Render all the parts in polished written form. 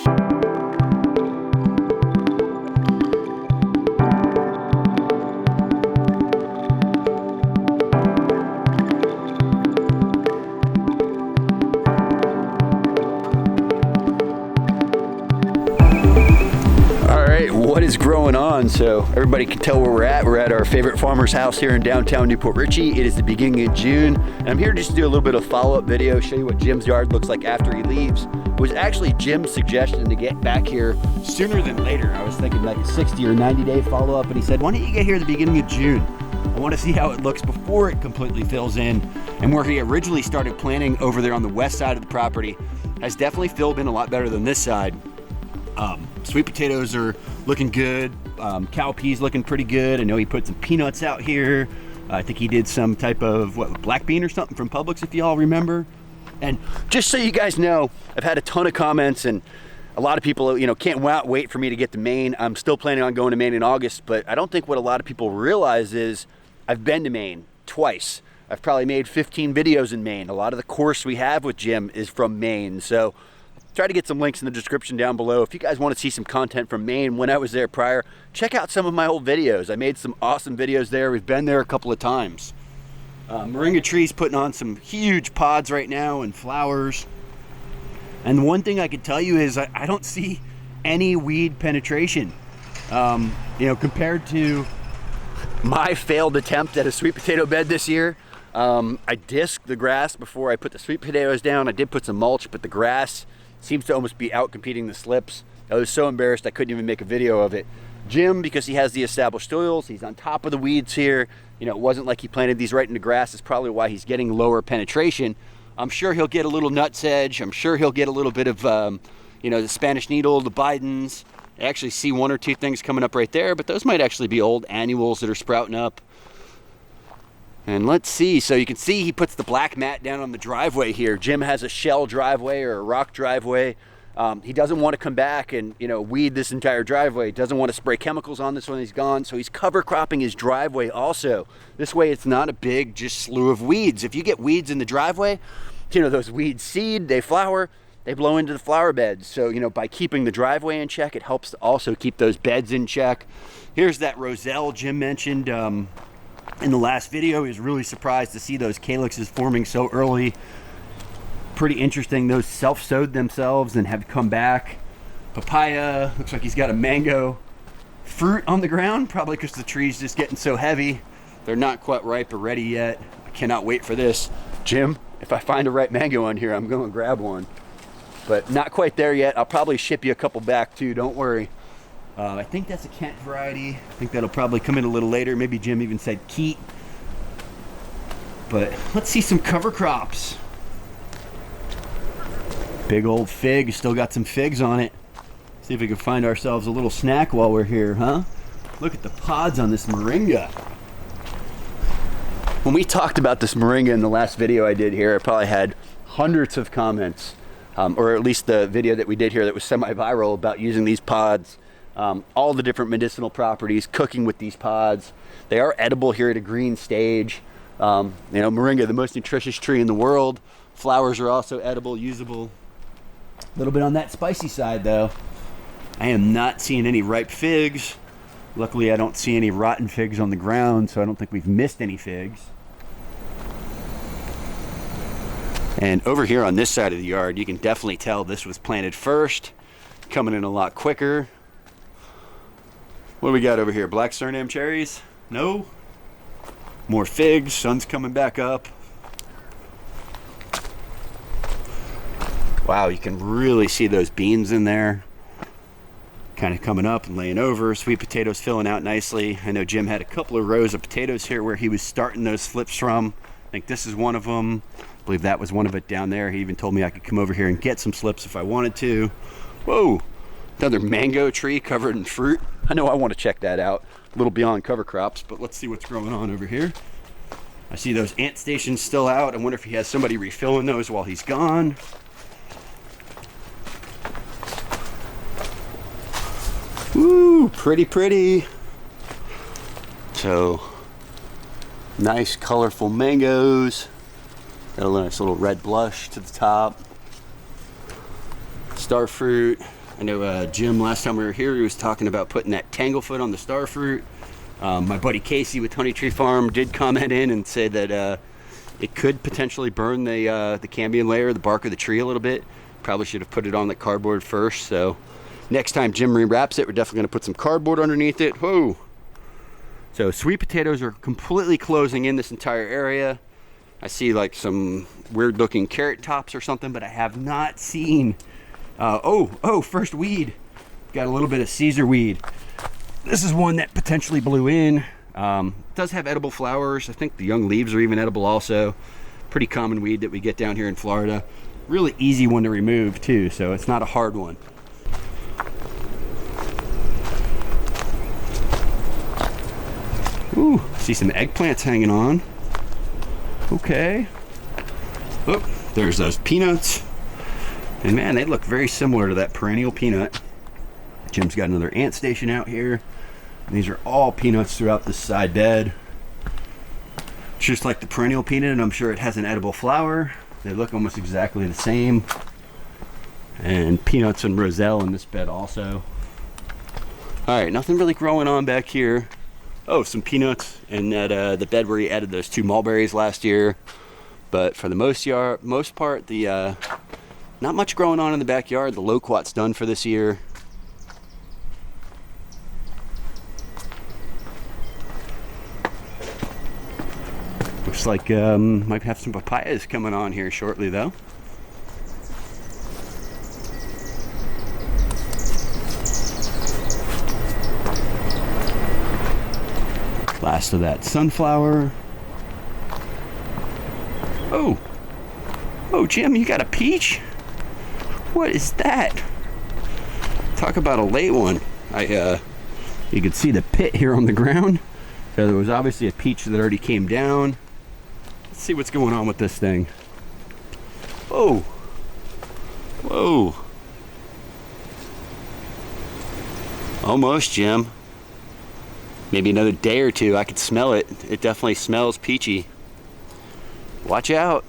What is growing on? So everybody can tell where we're at. We're at our favorite farmer's house here in downtown New Port Richey. It is the beginning of June, and I'm here just to do a little bit of follow-up video, show you what Jim's yard looks like after he leaves. It was actually Jim's suggestion to get back here sooner than later. I was thinking like a 60 or 90 day follow-up, and he said, why don't you get here at the beginning of June? I want to see how it looks before it completely fills in. And where he originally started planting over there on the west side of the property has definitely filled in a lot better than this side. Sweet potatoes are looking good. Cowpeas looking pretty good. I know he put some peanuts out here. I think he did some type of black bean or something from Publix, if y'all remember. And just so you guys know, I've had a ton of comments, and a lot of people, can't wait for me to get to Maine. I'm still planning on going to Maine in August, but I don't think what a lot of people realize is I've been to Maine twice. I've probably made 15 videos in Maine. A lot of the course we have with Jim is from Maine. So try to get some links in the description down below. If you guys want to see some content from Maine when I was there prior, check out some of my old videos. I made some awesome videos there. We've been there a couple of times. Moringa trees putting on some huge pods right now and flowers. And one thing I could tell you is I don't see any weed penetration. Compared to my failed attempt at a sweet potato bed this year. I disked the grass before I put the sweet potatoes down. I did put some mulch, but the grass seems to almost be out competing the slips. I was so embarrassed I couldn't even make a video of it. Jim, because he has the established soils, he's on top of the weeds here. It wasn't like he planted these right into grass. It's probably why he's getting lower penetration. I'm sure he'll get a little nutsedge. I'm sure he'll get a little bit of, the Spanish needle, the Bidens. I actually see one or two things coming up right there, but those might actually be old annuals that are sprouting up. And let's see, so you can see he puts the black mat down on the driveway here. Jim has a shell driveway or a rock driveway. He doesn't want to come back and weed this entire driveway. He doesn't want to spray chemicals on this when he's gone, so he's cover cropping his driveway also. This way it's not a big just slew of weeds. If you get weeds in the driveway, those weeds seed, they flower, they blow into the flower beds. So by keeping the driveway in check, it helps to also keep those beds in check. Here's that roselle Jim mentioned in the last video. He was really surprised to see those calyxes forming so early. Pretty interesting. Those self-sowed themselves and have come back. Papaya, looks like he's got a mango fruit on the ground, probably because the tree's just getting so heavy. They're not quite ripe or ready yet. I cannot wait for this. Jim, if I find a ripe mango on here, I'm going to grab one. But not quite there yet. I'll probably ship you a couple back too, don't worry. I think that's a Kent variety. I think that'll probably come in a little later. Maybe Jim even said Keat. But let's see some cover crops. Big old fig, still got some figs on it. See if we can find ourselves a little snack while we're here, huh? Look at the pods on this moringa. When we talked about this moringa in the last video I did here, I probably had hundreds of comments, or at least the video that we did here that was semi-viral about using these pods. All the different medicinal properties, cooking with these pods. They are edible here at a green stage. Moringa, the most nutritious tree in the world. Flowers are also edible, usable. A little bit on that spicy side though. I am not seeing any ripe figs. Luckily I don't see any rotten figs on the ground, so I don't think we've missed any figs. And over here on this side of the yard, you can definitely tell this was planted first, coming in a lot quicker. What do we got over here? Black Suriname cherries? No. More figs. Sun's coming back up. Wow, you can really see those beans in there. Kind of coming up and laying over. Sweet potatoes filling out nicely. I know Jim had a couple of rows of potatoes here where he was starting those flips from. I think this is one of them. I believe that was one of it down there. He even told me I could come over here and get some slips if I wanted to. Whoa. Another mango tree covered in fruit. I know I want to check that out. A little beyond cover crops, but let's see what's growing on over here. I see those ant stations still out. I wonder if he has somebody refilling those while he's gone. Woo, pretty, pretty. So, nice colorful mangoes. Got a nice little red blush to the top. Star fruit. I know Jim, last time we were here, he was talking about putting that tanglefoot on the starfruit. My buddy Casey with Honey Tree Farm did comment in and say that it could potentially burn the cambium layer, the bark of the tree a little bit. Probably should have put it on the cardboard first. So next time Jim rewraps it, we're definitely going to put some cardboard underneath it. Whoa! So sweet potatoes are completely closing in this entire area. I see like some weird looking carrot tops or something, but I have not seen, first weed. Got a little bit of Caesar weed. This is one that potentially blew in. Does have edible flowers. I think the young leaves are even edible also. Pretty common weed that we get down here in Florida. Really easy one to remove too, so it's not a hard one. Ooh, see some eggplants hanging on. Okay. Oh, there's those peanuts. And man, they look very similar to that perennial peanut. Jim's got another ant station out here. And these are all peanuts throughout this side bed. Just like the perennial peanut, and I'm sure it has an edible flower. They look almost exactly the same. And peanuts and roselle in this bed also. All right, nothing really growing on back here. Oh, some peanuts in that the bed where he added those 2 mulberries last year. But for the most part, the not much growing on in the backyard. The loquat's done for this year. Looks like might have some papayas coming on here shortly though. Last of that sunflower. Oh, Jim, you got a peach? What is that? Talk about a late one. You could see the pit here on the ground. So there was obviously a peach that already came down. Let's see what's going on with this thing. Whoa. Whoa. Almost, Jim. Maybe another day or two. I could smell it. It definitely smells peachy. Watch out.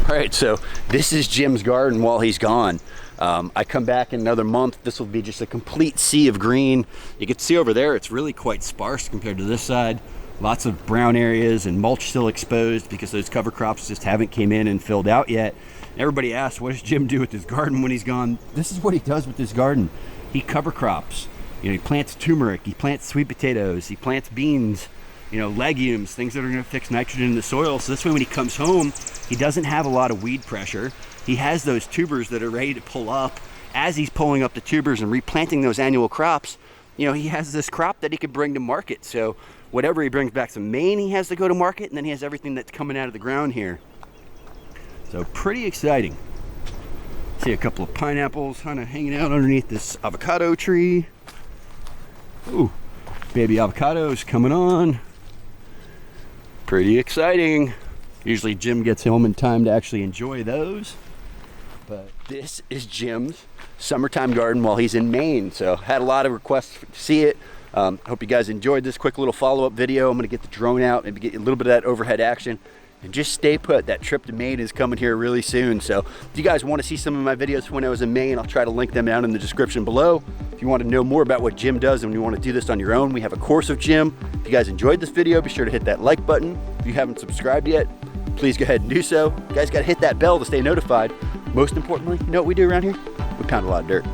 All right, so this is Jim's garden while he's gone. I come back in another month. This will be just a complete sea of green. You can see over there, it's really quite sparse compared to this side. Lots of brown areas and mulch still exposed because those cover crops just haven't came in and filled out yet. Everybody asks, what does Jim do with his garden when he's gone? This is what he does with his garden. He cover crops. You know, he plants turmeric, he plants sweet potatoes, he plants beans, you know, legumes, things that are going to fix nitrogen in the soil. So this way when he comes home, he doesn't have a lot of weed pressure. He has those tubers that are ready to pull up. As he's pulling up the tubers and replanting those annual crops, you know, he has this crop that he could bring to market. So whatever he brings back to Maine, he has to go to market, and then he has everything that's coming out of the ground here. So pretty exciting. See a couple of pineapples kind of hanging out underneath this avocado tree. Ooh, baby avocados coming on. Pretty exciting. Usually Jim gets home in time to actually enjoy those. But this is Jim's summertime garden while he's in Maine. So had a lot of requests to see it. Hope you guys enjoyed this quick little follow-up video. I'm gonna get the drone out, maybe get a little bit of that overhead action. And just stay put. That trip to Maine is coming here really soon. So if you guys want to see some of my videos when I was in Maine, I'll try to link them down in the description below. If you want to know more about what Jim does and you want to do this on your own, we have a course of Jim. If you guys enjoyed this video, be sure to hit that like button. If you haven't subscribed yet, please go ahead and do so. You guys got to hit that bell to stay notified. Most importantly, you know what we do around here? We pound a lot of dirt.